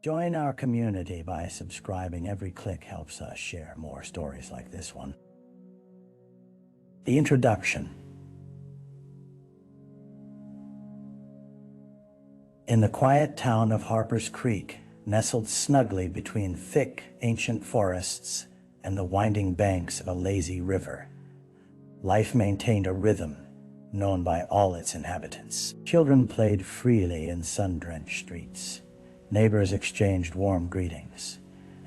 Join our community by subscribing. Every click helps us share more stories like this one. The introduction. In the quiet town of Harper's Creek, nestled snugly between thick, ancient forests and the winding banks of a lazy river, life maintained a rhythm known by all its inhabitants. Children played freely in sun-drenched streets. Neighbors exchanged warm greetings,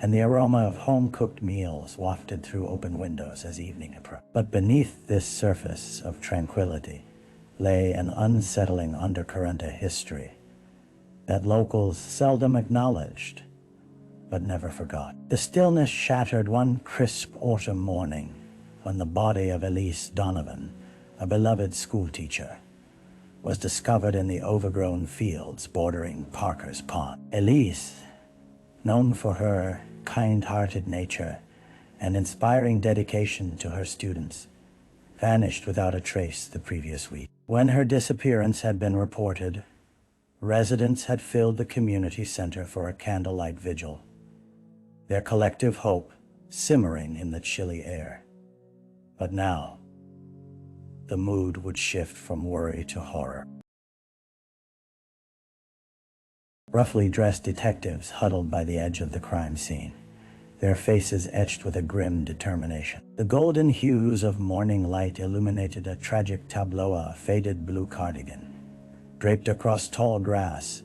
and the aroma of home-cooked meals wafted through open windows as evening approached. But beneath this surface of tranquility lay an unsettling undercurrent of history that locals seldom acknowledged, but never forgot. The stillness shattered one crisp autumn morning when the body of Elise Donovan, a beloved schoolteacher, was discovered in the overgrown fields bordering Parker's Pond. Elise, known for her kind-hearted nature and inspiring dedication to her students, vanished without a trace the previous week. When her disappearance had been reported, residents had filled the community center for a candlelight vigil, their collective hope simmering in the chilly air. But now, the mood would shift from worry to horror. Roughly dressed detectives huddled by the edge of the crime scene, their faces etched with a grim determination. The golden hues of morning light illuminated a tragic tableau, a faded blue cardigan draped across tall grass,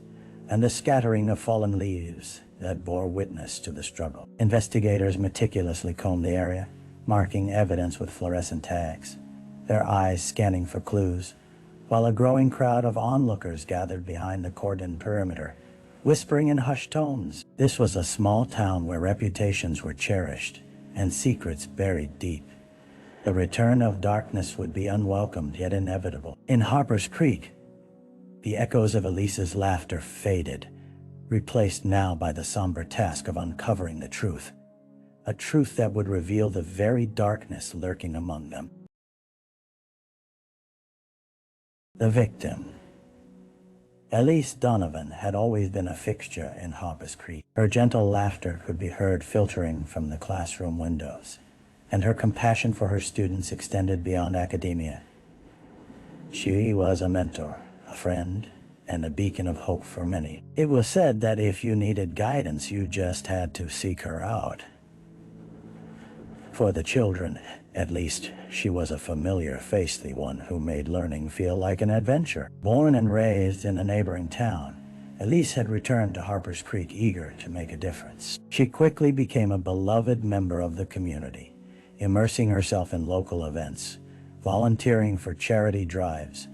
and a scattering of fallen leaves that bore witness to the struggle. Investigators meticulously combed the area, marking evidence with fluorescent tags, their eyes scanning for clues, while a growing crowd of onlookers gathered behind the cordoned perimeter, whispering in hushed tones. This was a small town where reputations were cherished and secrets buried deep. The return of darkness would be unwelcomed yet inevitable. In Harper's Creek, the echoes of Elise's laughter faded, replaced now by the somber task of uncovering the truth, a truth that would reveal the very darkness lurking among them. The victim. Elise Donovan had always been a fixture in Harper's Creek. Her gentle laughter could be heard filtering from the classroom windows, and her compassion for her students extended beyond academia. She was a mentor, a friend, and a beacon of hope for many. It was said that if you needed guidance, you just had to seek her out. For the children, at least, she was a familiar face, the one who made learning feel like an adventure. Born and raised in a neighboring town, Elise had returned to Harper's Creek eager to make a difference. She quickly became a beloved member of the community, immersing herself in local events, volunteering for charity drives,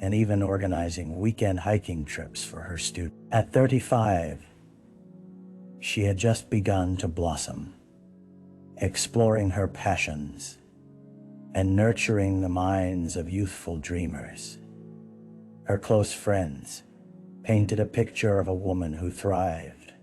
and even organizing weekend hiking trips for her students. At 35, she had just begun to blossom, exploring her passions and nurturing the minds of youthful dreamers. Her close friends painted a picture of a woman who thrived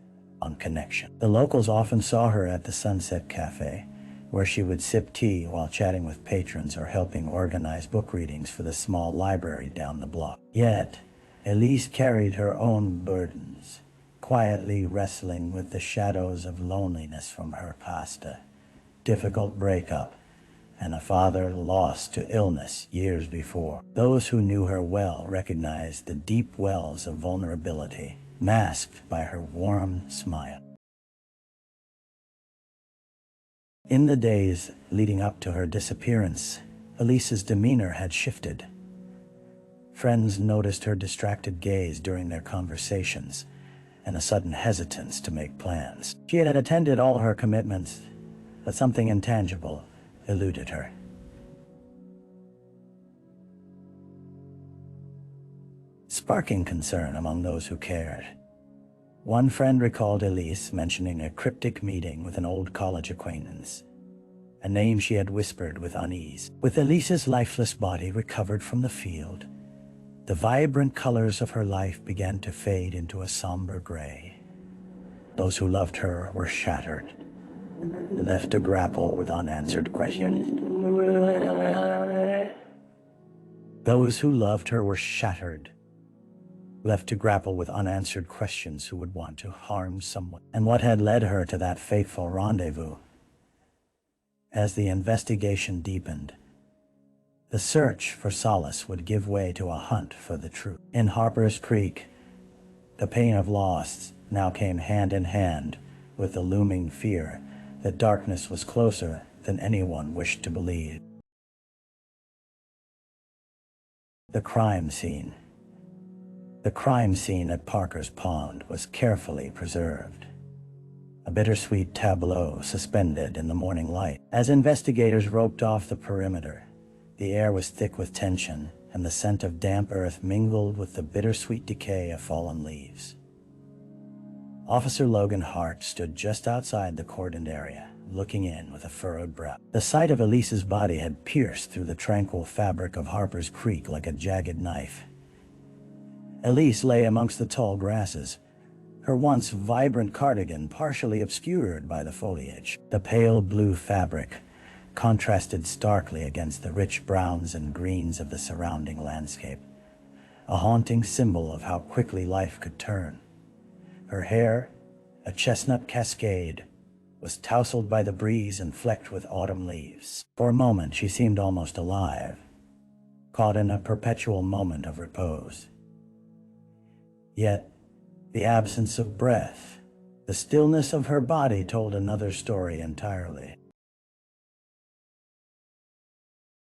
on connection. The locals often saw her at the Sunset Cafe, where she would sip tea while chatting with patrons or helping organize book readings for the small library down the block. Yet, Elise carried her own burdens, quietly wrestling with the shadows of loneliness from her past, a difficult breakup, and a father lost to illness years before. Those who knew her well recognized the deep wells of vulnerability, masked by her warm smile. In the days leading up to her disappearance, Elise's demeanor had shifted. Friends noticed her distracted gaze during their conversations and a sudden hesitance to make plans. She had attended all her commitments, but something intangible eluded her. Sparking concern among those who cared. One friend recalled Elise mentioning a cryptic meeting with an old college acquaintance, a name she had whispered with unease. With Elise's lifeless body recovered from the field, the vibrant colors of her life began to fade into a somber gray. Those who loved her were shattered, left to grapple with unanswered questions. Those who loved her were shattered, left to grapple with unanswered questions who would want to harm someone, and what had led her to that fateful rendezvous. As the investigation deepened, the search for solace would give way to a hunt for the truth. In Harper's Creek, the pain of loss now came hand in hand with the looming fear that darkness was closer than anyone wished to believe. The crime scene. The crime scene at Parker's Pond was carefully preserved, a bittersweet tableau suspended in the morning light. As investigators roped off the perimeter, the air was thick with tension, and the scent of damp earth mingled with the bittersweet decay of fallen leaves. Officer Logan Hart stood just outside the cordoned area, looking in with a furrowed brow. The sight of Elise's body had pierced through the tranquil fabric of Harper's Creek like a jagged knife. Elise lay amongst the tall grasses, her once vibrant cardigan partially obscured by the foliage. The pale blue fabric contrasted starkly against the rich browns and greens of the surrounding landscape, a haunting symbol of how quickly life could turn. Her hair, a chestnut cascade, was tousled by the breeze and flecked with autumn leaves. For a moment she seemed almost alive, caught in a perpetual moment of repose. Yet, the absence of breath, the stillness of her body told another story entirely.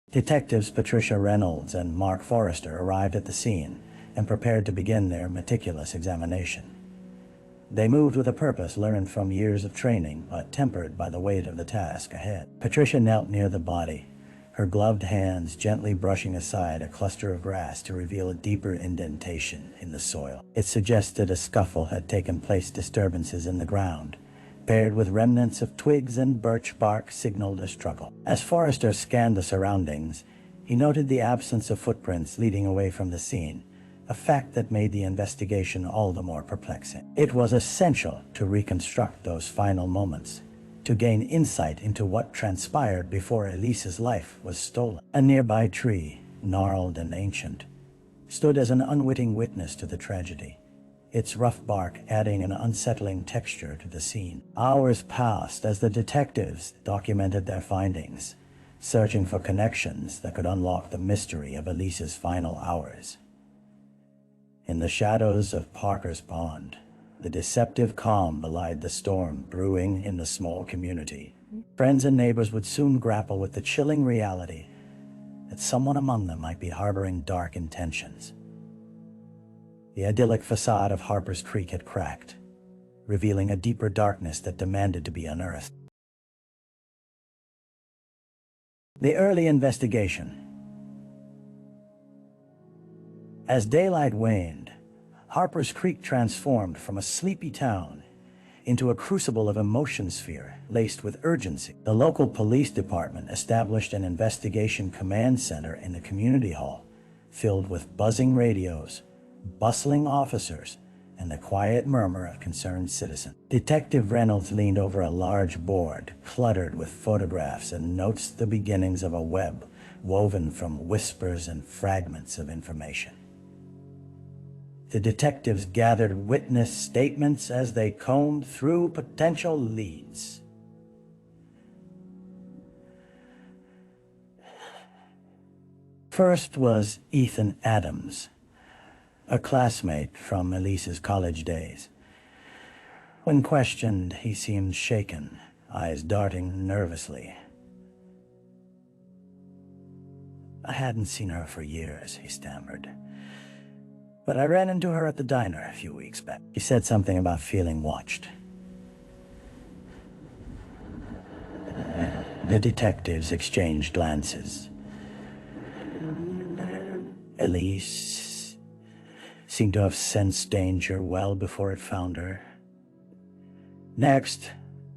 Detectives Patricia Reynolds and Mark Forrester arrived at the scene and prepared to begin their meticulous examination. They moved with a purpose learned from years of training, but tempered by the weight of the task ahead. Patricia knelt near the body, her gloved hands gently brushing aside a cluster of grass to reveal a deeper indentation in the soil. It suggested a scuffle had taken place. Disturbances in the ground, paired with remnants of twigs and birch bark, signaled a struggle. As Forrester scanned the surroundings, he noted the absence of footprints leading away from the scene, a fact that made the investigation all the more perplexing. It was essential to reconstruct those final moments, to gain insight into what transpired before Elise's life was stolen. A nearby tree, gnarled and ancient, stood as an unwitting witness to the tragedy, its rough bark adding an unsettling texture to the scene. Hours passed as the detectives documented their findings, searching for connections that could unlock the mystery of Elise's final hours. In the shadows of Parker's Pond, the deceptive calm belied the storm brewing in the small community. Friends and neighbors would soon grapple with the chilling reality that someone among them might be harboring dark intentions. The idyllic facade of Harper's Creek had cracked, revealing a deeper darkness that demanded to be unearthed. The early investigation. As daylight waned, Harper's Creek transformed from a sleepy town into a crucible of emotion sphere laced with urgency. The local police department established an investigation command center in the community hall, filled with buzzing radios, bustling officers, and the quiet murmur of concerned citizens. Detective Reynolds leaned over a large board cluttered with photographs and notes, the beginnings of a web woven from whispers and fragments of information. The detectives gathered witness statements as they combed through potential leads. First was Ethan Adams, a classmate from Elise's college days. When questioned, he seemed shaken, eyes darting nervously. "I hadn't seen her for years," he stammered. "But I ran into her at the diner a few weeks back." He said something about feeling watched. The detectives exchanged glances. Elise seemed to have sensed danger well before it found her. Next,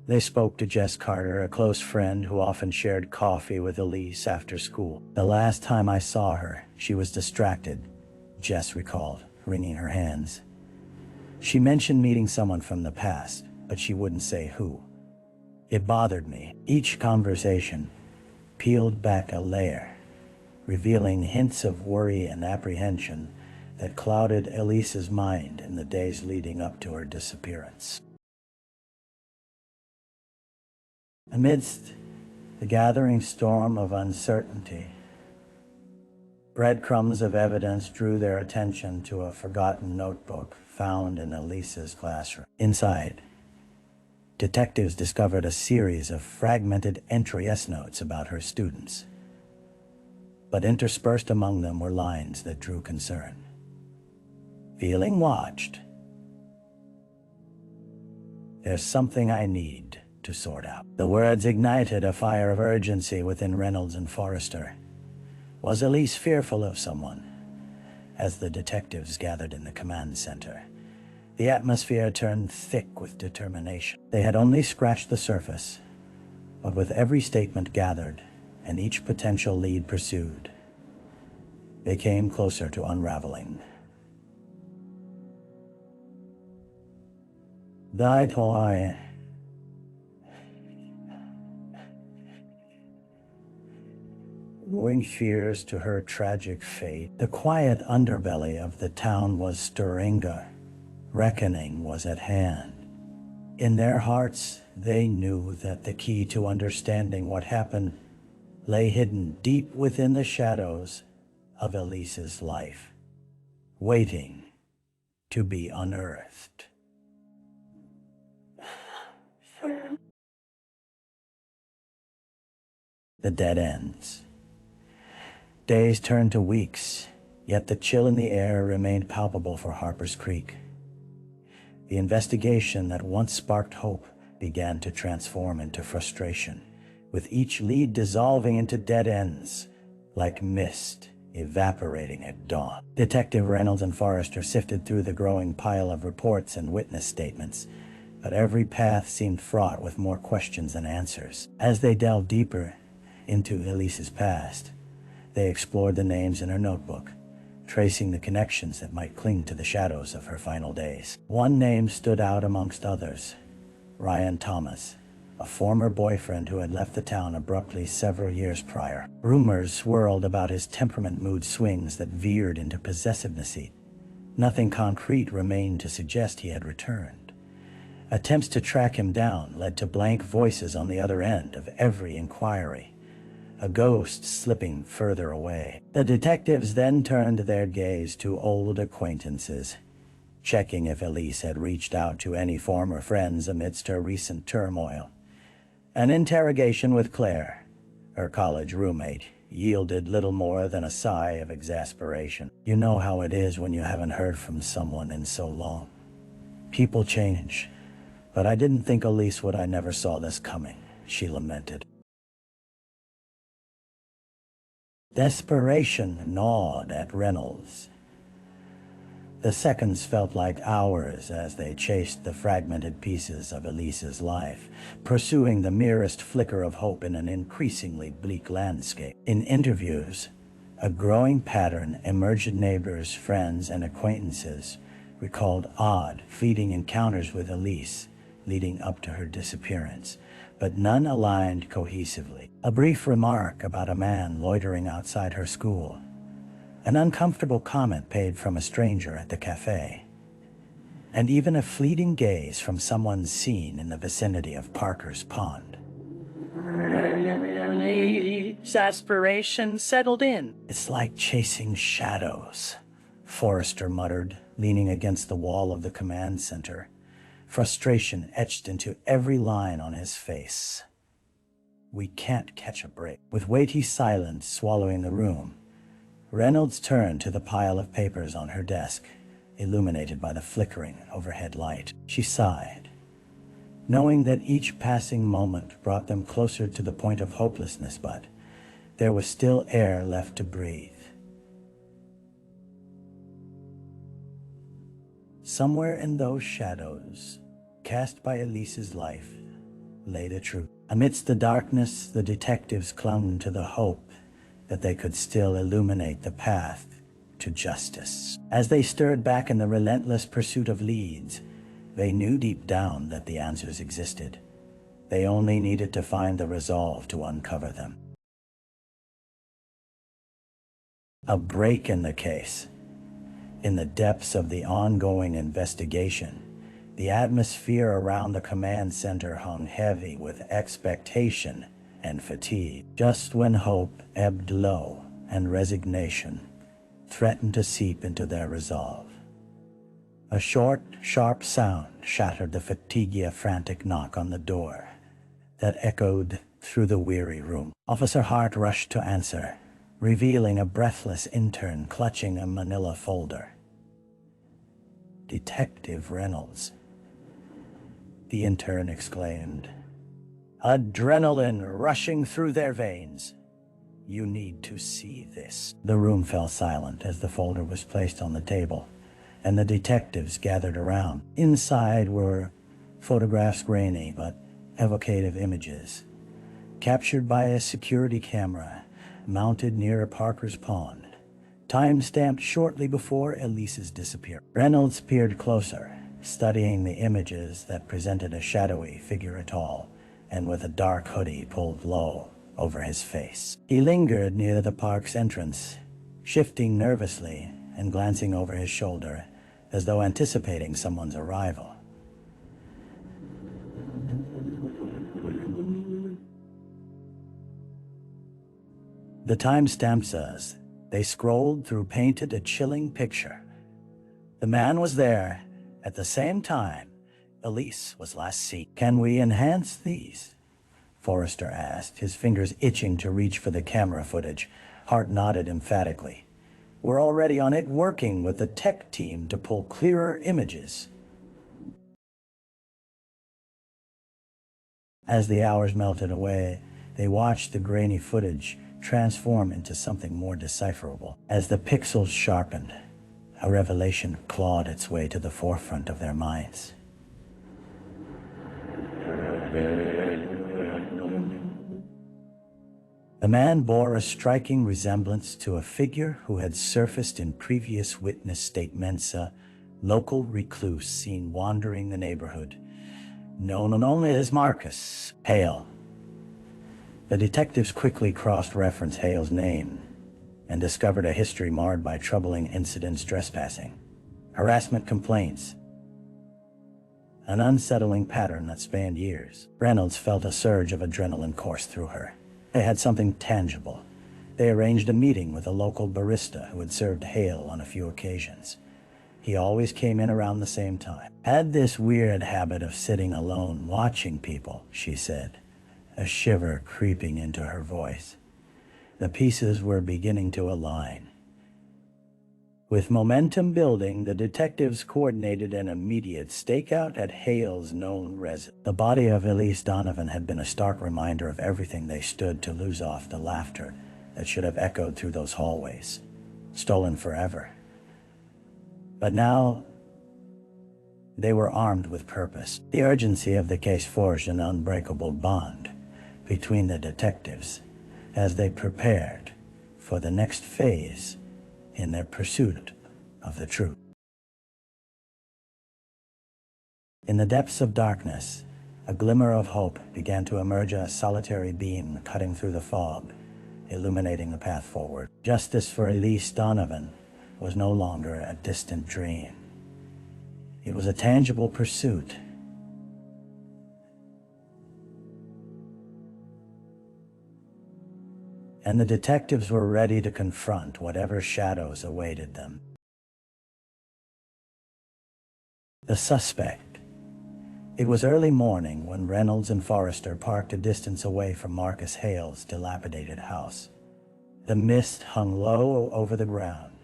they spoke to Jess Carter, a close friend who often shared coffee with Elise after school. "The last time I saw her, she was distracted," Jess recalled, wringing her hands. "She mentioned meeting someone from the past, but she wouldn't say who. It bothered me." Each conversation peeled back a layer, revealing hints of worry and apprehension that clouded Elise's mind in the days leading up to her disappearance. Amidst the gathering storm of uncertainty, breadcrumbs of evidence drew their attention to a forgotten notebook found in Elise's classroom. Inside, detectives discovered a series of fragmented entry-S notes about her students, but interspersed among them were lines that drew concern. Feeling watched. There's something I need to sort out. The words ignited a fire of urgency within Reynolds and Forrester. Was Elise fearful of someone? As the detectives gathered in the command center, the atmosphere turned thick with determination. They had only scratched the surface, but with every statement gathered and each potential lead pursued, they came closer to unraveling. Died why? Owing fears to her tragic fate, the quiet underbelly of the town was stirring. Reckoning was at hand. In their hearts, they knew that the key to understanding what happened lay hidden deep within the shadows of Elise's life, waiting to be unearthed. The dead ends. Days turned to weeks, yet the chill in the air remained palpable for Harper's Creek. The investigation that once sparked hope began to transform into frustration, with each lead dissolving into dead ends, like mist evaporating at dawn. Detective Reynolds and Forrester sifted through the growing pile of reports and witness statements, but every path seemed fraught with more questions than answers. As they delved deeper into Elise's past, they explored the names in her notebook, tracing the connections that might cling to the shadows of her final days. One name stood out amongst others: Ryan Thomas, a former boyfriend who had left the town abruptly several years prior. Rumors swirled about his temperament mood swings that veered into possessiveness. Nothing concrete remained to suggest he had returned. Attempts to track him down led to blank voices on the other end of every inquiry, a ghost slipping further away. The detectives then turned their gaze to old acquaintances, checking if Elise had reached out to any former friends amidst her recent turmoil. An interrogation with Claire, her college roommate, yielded little more than a sigh of exasperation. You know how it is when you haven't heard from someone in so long. People change, but I didn't think Elise would. I never saw this coming, she lamented. Desperation gnawed at Reynolds. The seconds felt like hours as they chased the fragmented pieces of Elise's life, pursuing the merest flicker of hope in an increasingly bleak landscape. In interviews, a growing pattern emerged. Neighbors, friends, and acquaintances recalled odd, fleeting encounters with Elise leading up to her disappearance, but none aligned cohesively. A brief remark about a man loitering outside her school, an uncomfortable comment paid from a stranger at the cafe, and even a fleeting gaze from someone seen in the vicinity of Parker's Pond. Exasperation settled in. It's like chasing shadows, Forrester muttered, leaning against the wall of the command center, frustration etched into every line on his face. We can't catch a break. With weighty silence swallowing the room, Reynolds turned to the pile of papers on her desk, illuminated by the flickering overhead light. She sighed, knowing that each passing moment brought them closer to the point of hopelessness, but there was still air left to breathe. Somewhere in those shadows, cast by Elise's life, lay the truth. Amidst the darkness, the detectives clung to the hope that they could still illuminate the path to justice. As they stirred back in the relentless pursuit of leads, they knew deep down that the answers existed. They only needed to find the resolve to uncover them. A break in the case. In the depths of the ongoing investigation, the atmosphere around the command center hung heavy with expectation and fatigue. Just when hope ebbed low and resignation threatened to seep into their resolve, a short, sharp sound shattered the fatigued, frantic knock on the door that echoed through the weary room. Officer Hart rushed to answer, revealing a breathless intern clutching a manila folder. "Detective Reynolds," the intern exclaimed, adrenaline rushing through their veins. "You need to see this." The room fell silent as the folder was placed on the table, and the detectives gathered around. Inside were photographs, grainy but evocative images, captured by a security camera mounted near Parker's pond, time-stamped shortly before Elise's disappearance. Reynolds peered closer, studying the images that presented a shadowy figure tall and with a dark hoodie pulled low over his face. He lingered near the park's entrance, shifting nervously and glancing over his shoulder as though anticipating someone's arrival. The timestamp says they scrolled through, painted a chilling picture. The man was there at the same time Elise was last seen. "Can we enhance these?" Forrester asked, his fingers itching to reach for the camera footage. Hart nodded emphatically. "We're already on it, working with the tech team to pull clearer images." As the hours melted away, they watched the grainy footage transform into something more decipherable. As the pixels sharpened, a revelation clawed its way to the forefront of their minds. The man bore a striking resemblance to a figure who had surfaced in previous witness statements, a local recluse seen wandering the neighborhood, known only as Marcus Hale. The detectives quickly cross-referenced Hale's name and discovered a history marred by troubling incidents, trespassing, harassment complaints, an unsettling pattern that spanned years. Reynolds felt a surge of adrenaline course through her. They had something tangible. They arranged a meeting with a local barista who had served Hale on a few occasions. He always came in around the same time. "Had this weird habit of sitting alone watching people," she said, a shiver creeping into her voice. The pieces were beginning to align. With momentum building, the detectives coordinated an immediate stakeout at Hale's known residence. The body of Elise Donovan had been a stark reminder of everything they stood to lose, off the laughter that should have echoed through those hallways, stolen forever. But now they were armed with purpose. The urgency of the case forged an unbreakable bond between the detectives as they prepared for the next phase in their pursuit of the truth. In the depths of darkness, a glimmer of hope began to emerge, a solitary beam cutting through the fog, illuminating the path forward. Justice for Elise Donovan was no longer a distant dream. It was a tangible pursuit. And the detectives were ready to confront whatever shadows awaited them. The suspect. It was early morning when Reynolds and Forrester parked a distance away from Marcus Hale's dilapidated house. The mist hung low over the ground,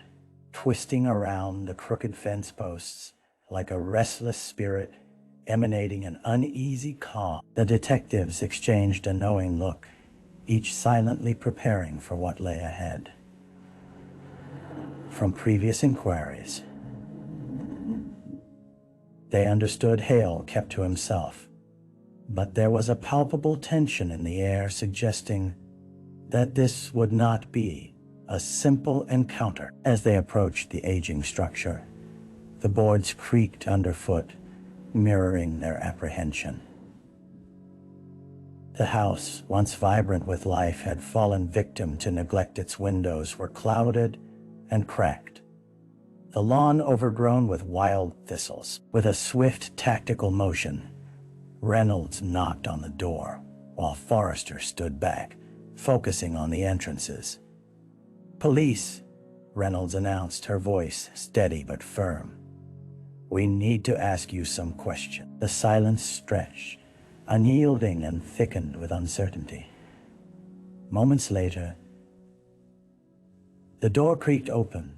twisting around the crooked fence posts like a restless spirit emanating an uneasy calm. The detectives exchanged a knowing look, each silently preparing for what lay ahead. From previous inquiries, they understood Hale kept to himself, but there was a palpable tension in the air suggesting that this would not be a simple encounter. As they approached the aging structure, the boards creaked underfoot, mirroring their apprehension. The house, once vibrant with life, had fallen victim to neglect. Its windows were clouded and cracked, the lawn overgrown with wild thistles. With a swift, tactical motion, Reynolds knocked on the door, while Forrester stood back, focusing on the entrances. "Police," Reynolds announced, her voice steady but firm. "We need to ask you some questions." The silence stretched, unyielding and thickened with uncertainty. Moments later, the door creaked open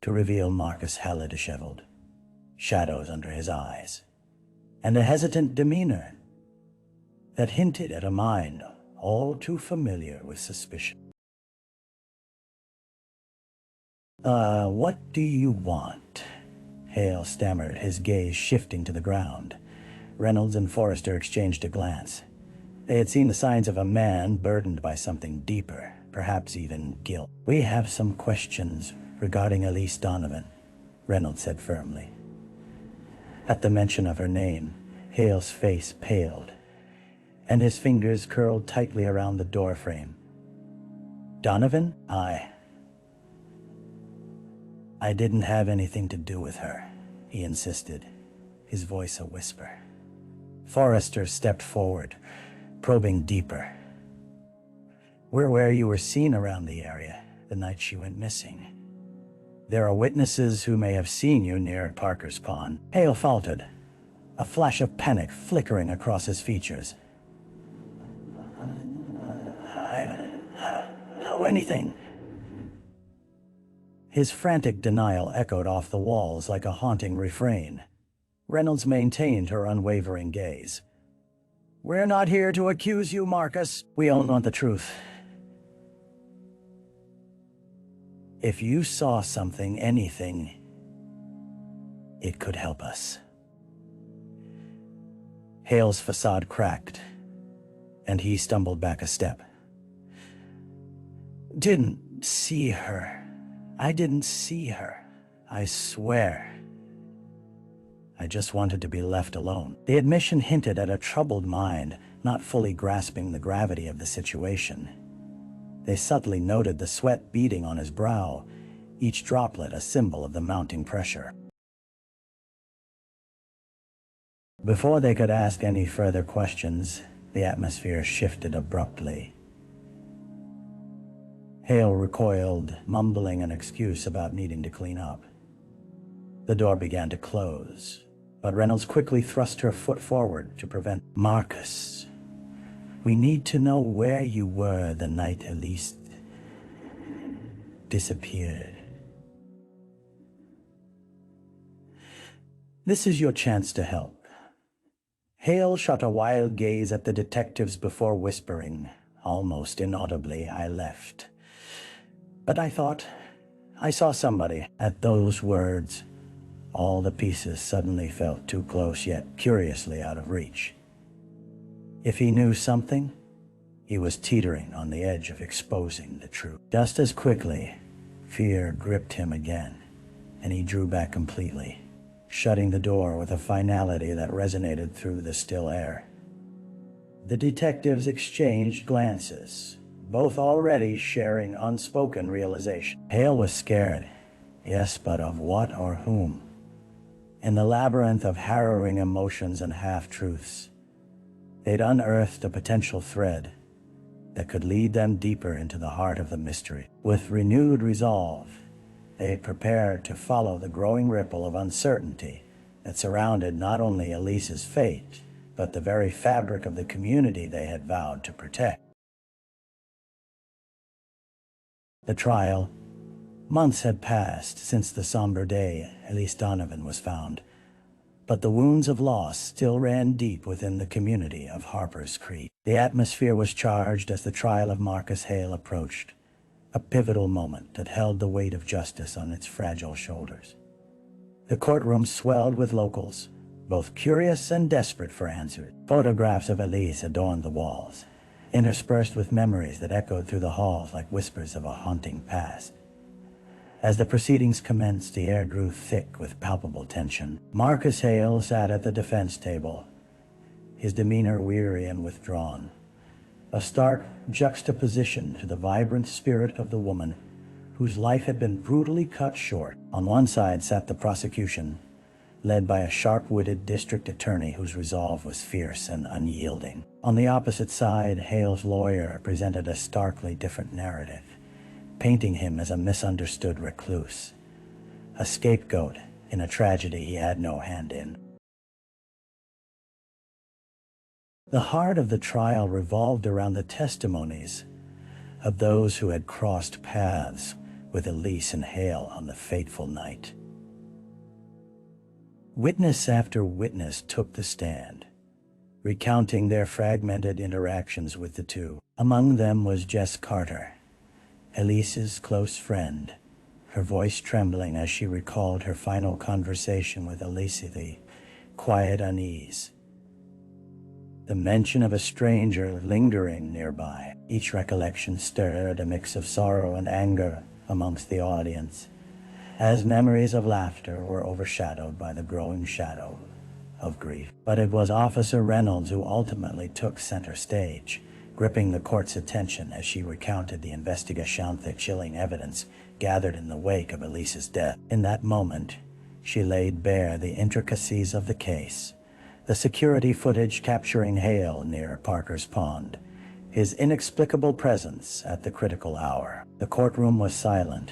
to reveal Marcus Heller disheveled, shadows under his eyes, and a hesitant demeanor that hinted at a mind all too familiar with suspicion. What do you want?" Hale stammered, his gaze shifting to the ground. Reynolds and Forrester exchanged a glance. They had seen the signs of a man burdened by something deeper, perhaps even guilt. "We have some questions regarding Elise Donovan," Reynolds said firmly. At the mention of her name, Hale's face paled, and his fingers curled tightly around the doorframe. "Donovan? I didn't have anything to do with her," he insisted, his voice a whisper. Forrester stepped forward, probing deeper. "We're where you were seen around the area the night she went missing. There are witnesses who may have seen you near Parker's Pond." Hale faltered, a flash of panic flickering across his features. "I don't know anything." His frantic denial echoed off the walls like a haunting refrain. Reynolds maintained her unwavering gaze. "We're not here to accuse you, Marcus. We all want the truth. If you saw something, anything, it could help us." Hale's facade cracked, and he stumbled back a step. "Didn't see her. I didn't see her. I swear. I just wanted to be left alone." The admission hinted at a troubled mind, not fully grasping the gravity of the situation. They subtly noted the sweat beading on his brow, each droplet a symbol of the mounting pressure. Before they could ask any further questions, the atmosphere shifted abruptly. Hale recoiled, mumbling an excuse about needing to clean up. The door began to close, but Reynolds quickly thrust her foot forward to prevent. "Marcus, we need to know where you were the night Elise disappeared. This is your chance to help." Hale shot a wild gaze at the detectives before whispering, almost inaudibly, "I left. But I thought I saw somebody." At those words, all the pieces suddenly felt too close yet curiously out of reach. If he knew something, he was teetering on the edge of exposing the truth. Just as quickly, fear gripped him again, and he drew back completely, shutting the door with a finality that resonated through the still air. The detectives exchanged glances, both already sharing unspoken realization. Hale was scared, yes, but of what or whom? In the labyrinth of harrowing emotions and half-truths, they'd unearthed a potential thread that could lead them deeper into the heart of the mystery. With renewed resolve, they prepared to follow the growing ripple of uncertainty that surrounded not only Elise's fate, but the very fabric of the community they had vowed to protect. The trial. Months had passed since the somber day Elise Donovan was found, but the wounds of loss still ran deep within the community of Harper's Creek. The atmosphere was charged as the trial of Marcus Hale approached, a pivotal moment that held the weight of justice on its fragile shoulders. The courtroom swelled with locals, both curious and desperate for answers. Photographs of Elise adorned the walls, interspersed with memories that echoed through the halls like whispers of a haunting past. As the proceedings commenced, the air grew thick with palpable tension. Marcus Hale sat at the defense table, his demeanor weary and withdrawn, a stark juxtaposition to the vibrant spirit of the woman whose life had been brutally cut short. On one side sat the prosecution, led by a sharp-witted district attorney whose resolve was fierce and unyielding. On the opposite side, Hale's lawyer presented a starkly different narrative, painting him as a misunderstood recluse, a scapegoat in a tragedy he had no hand in. The heart of the trial revolved around the testimonies of those who had crossed paths with Elise and Hale on the fateful night. Witness after witness took the stand, recounting their fragmented interactions with the two. Among them was Jess Carter, Elise's close friend, her voice trembling as she recalled her final conversation with Elise, the quiet unease, the mention of a stranger lingering nearby. Each recollection stirred a mix of sorrow and anger amongst the audience, as memories of laughter were overshadowed by the growing shadow of grief. But it was Officer Reynolds who ultimately took center stage, gripping the court's attention as she recounted the investigation, the chilling evidence gathered in the wake of Elise's death. In that moment, she laid bare the intricacies of the case, the security footage capturing Hale near Parker's Pond, his inexplicable presence at the critical hour. The courtroom was silent,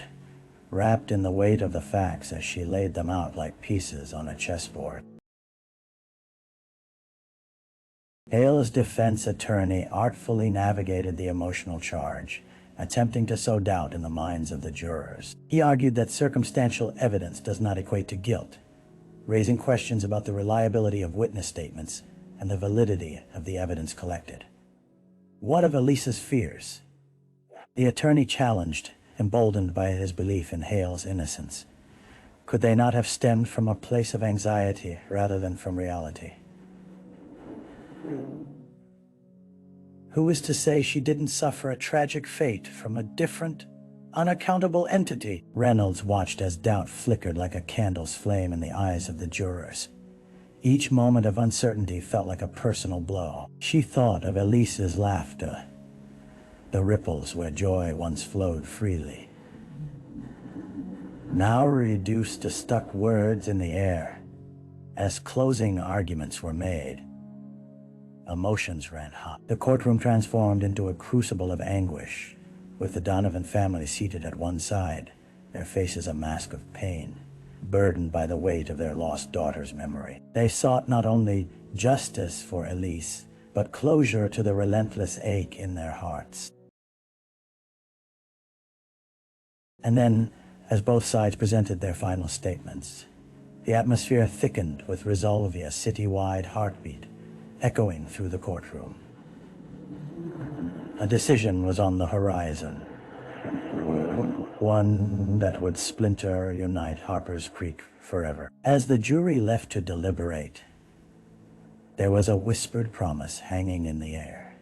wrapped in the weight of the facts as she laid them out like pieces on a chessboard. Hale's defense attorney artfully navigated the emotional charge, attempting to sow doubt in the minds of the jurors. He argued that circumstantial evidence does not equate to guilt, raising questions about the reliability of witness statements and the validity of the evidence collected. What of Elise's fears? The attorney challenged, emboldened by his belief in Hale's innocence. Could they not have stemmed from a place of anxiety rather than from reality? Who is to say she didn't suffer a tragic fate from a different, unaccountable entity? Reynolds watched as doubt flickered like a candle's flame in the eyes of the jurors. Each moment of uncertainty felt like a personal blow. She thought of Elise's laughter, the ripples where joy once flowed freely, now reduced to stuck words in the air. As closing arguments were made, emotions ran hot. The courtroom transformed into a crucible of anguish, with the Donovan family seated at one side, their faces a mask of pain, burdened by the weight of their lost daughter's memory. They sought not only justice for Elise, but closure to the relentless ache in their hearts. And then, as both sides presented their final statements, the atmosphere thickened with resolve, a citywide heartbeat echoing through the courtroom. A decision was on the horizon, one that would splinter or unite Harper's Creek forever. As the jury left to deliberate, there was a whispered promise hanging in the air.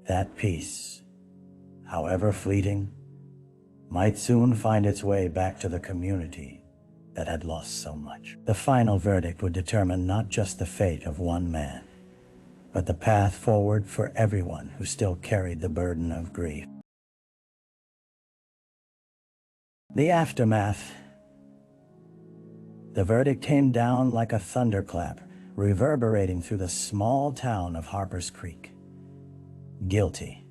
That peace, however fleeting, might soon find its way back to the community that had lost so much. The final verdict would determine not just the fate of one man, but the path forward for everyone who still carried the burden of grief. The aftermath. The verdict came down like a thunderclap, reverberating through the small town of Harper's Creek. Guilty.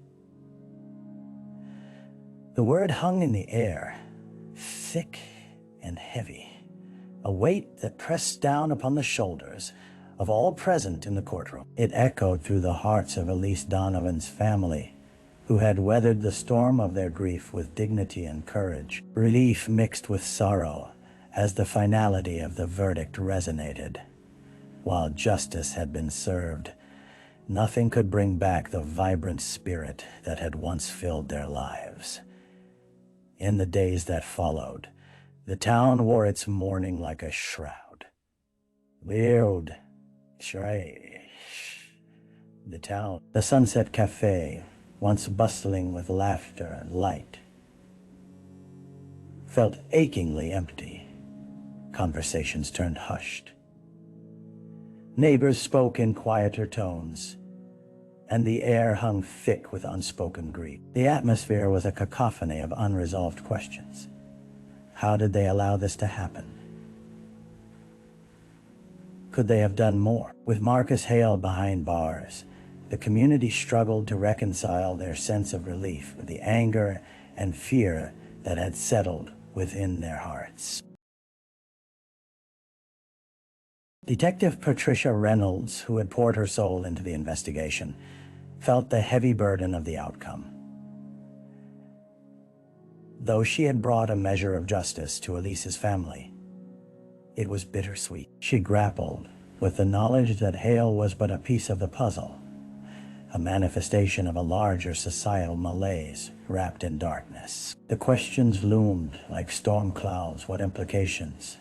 The word hung in the air, thick and heavy, a weight that pressed down upon the shoulders of all present in the courtroom. It echoed through the hearts of Elise Donovan's family, who had weathered the storm of their grief with dignity and courage. Relief mixed with sorrow as the finality of the verdict resonated. While justice had been served, nothing could bring back the vibrant spirit that had once filled their lives. In the days that followed, the town wore its mourning like a shroud. Weird. The town. The Sunset Cafe, once bustling with laughter and light, felt achingly empty. Conversations turned hushed. Neighbors spoke in quieter tones, and the air hung thick with unspoken grief. The atmosphere was a cacophony of unresolved questions. How did they allow this to happen? Could they have done more? With Marcus Hale behind bars, the community struggled to reconcile their sense of relief with the anger and fear that had settled within their hearts. Detective Patricia Reynolds, who had poured her soul into the investigation, felt the heavy burden of the outcome. Though she had brought a measure of justice to Elise's family, it was bittersweet. She grappled with the knowledge that Hale was but a piece of the puzzle, a manifestation of a larger societal malaise wrapped in darkness. The questions loomed like storm clouds. What implications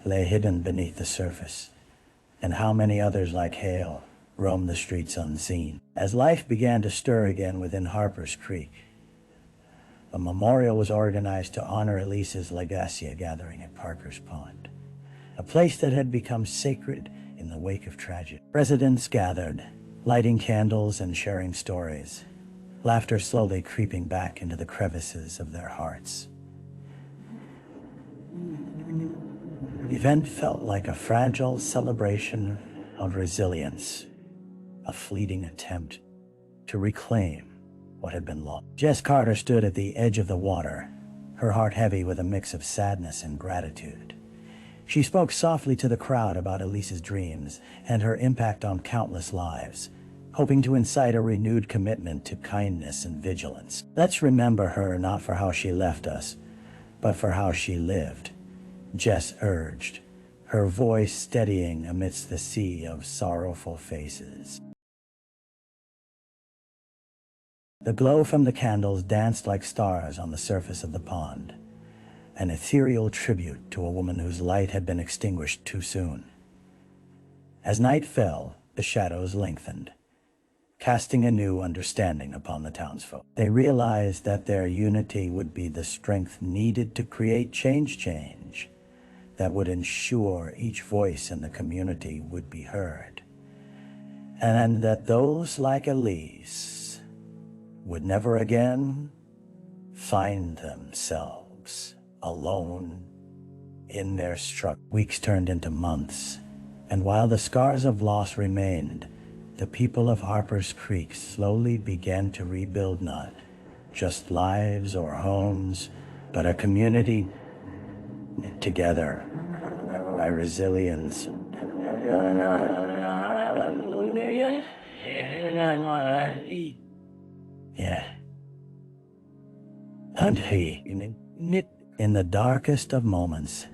lay hidden beneath the surface? And how many others like Hale roamed the streets unseen? As life began to stir again within Harper's Creek, a memorial was organized to honor Elise's legacy, a gathering at Parker's Pond, a place that had become sacred in the wake of tragedy. Residents gathered, lighting candles and sharing stories, laughter slowly creeping back into the crevices of their hearts. The event felt like a fragile celebration of resilience, a fleeting attempt to reclaim what had been lost. Jess Carter stood at the edge of the water, her heart heavy with a mix of sadness and gratitude. She spoke softly to the crowd about Elise's dreams and her impact on countless lives, hoping to incite a renewed commitment to kindness and vigilance. Let's remember her not for how she left us, but for how she lived, Jess urged, her voice steadying amidst the sea of sorrowful faces. The glow from the candles danced like stars on the surface of the pond, an ethereal tribute to a woman whose light had been extinguished too soon. As night fell, the shadows lengthened, casting a new understanding upon the townsfolk. They realized that their unity would be the strength needed to create change that would ensure each voice in the community would be heard, and that those like Elise would never again find themselves alone in their struggle. Weeks turned into months, and while the scars of loss remained, the people of Harper's Creek slowly began to rebuild not just lives or homes, but a community knit together by resilience. Yeah. And in the darkest of moments,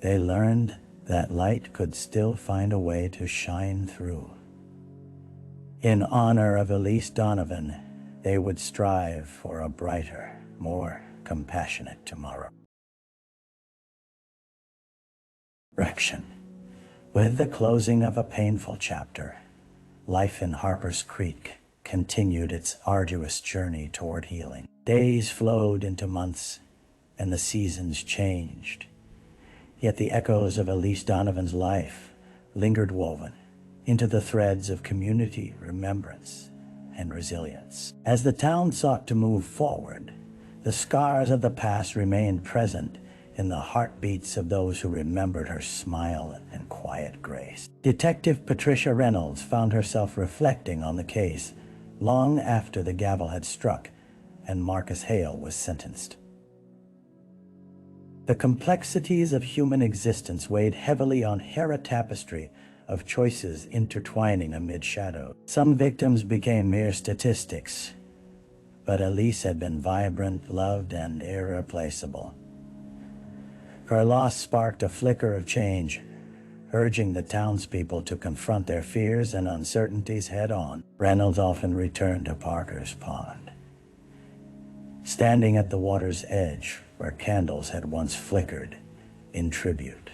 they learned that light could still find a way to shine through. In honor of Elise Donovan, they would strive for a brighter, more compassionate tomorrow. Correction. With the closing of a painful chapter, life in Harper's Creek continued its arduous journey toward healing. Days flowed into months, and the seasons changed. Yet the echoes of Elise Donovan's life lingered woven into the threads of community remembrance and resilience. As the town sought to move forward, the scars of the past remained present in the heartbeats of those who remembered her smile and quiet grace. Detective Patricia Reynolds found herself reflecting on the case long after the gavel had struck and Marcus Hale was sentenced. The complexities of human existence weighed heavily on her tapestry of choices intertwining amid shadows. Some victims became mere statistics, but Elise had been vibrant, loved, and irreplaceable. Her loss sparked a flicker of change, urging the townspeople to confront their fears and uncertainties head-on. Reynolds often returned to Parker's Pond, standing at the water's edge where candles had once flickered in tribute.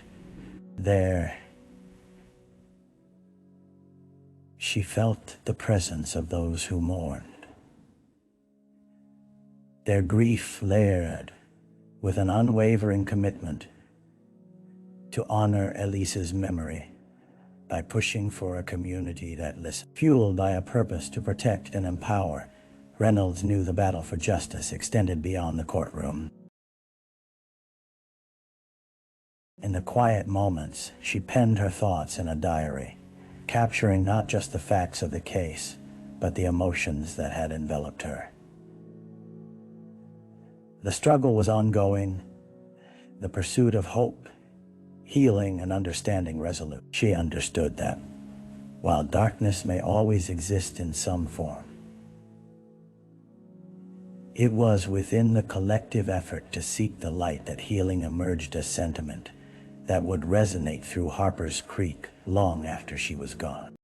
There, she felt the presence of those who mourned, their grief layered with an unwavering commitment to honor Elise's memory by pushing for a community that listened. Fueled by a purpose to protect and empower, Reynolds knew the battle for justice extended beyond the courtroom. In the quiet moments, she penned her thoughts in a diary, capturing not just the facts of the case, but the emotions that had enveloped her. The struggle was ongoing, the pursuit of hope, healing, and understanding resolute. She understood that, while darkness may always exist in some form, it was within the collective effort to seek the light that healing emerged a sentiment that would resonate through Harper's Creek long after she was gone.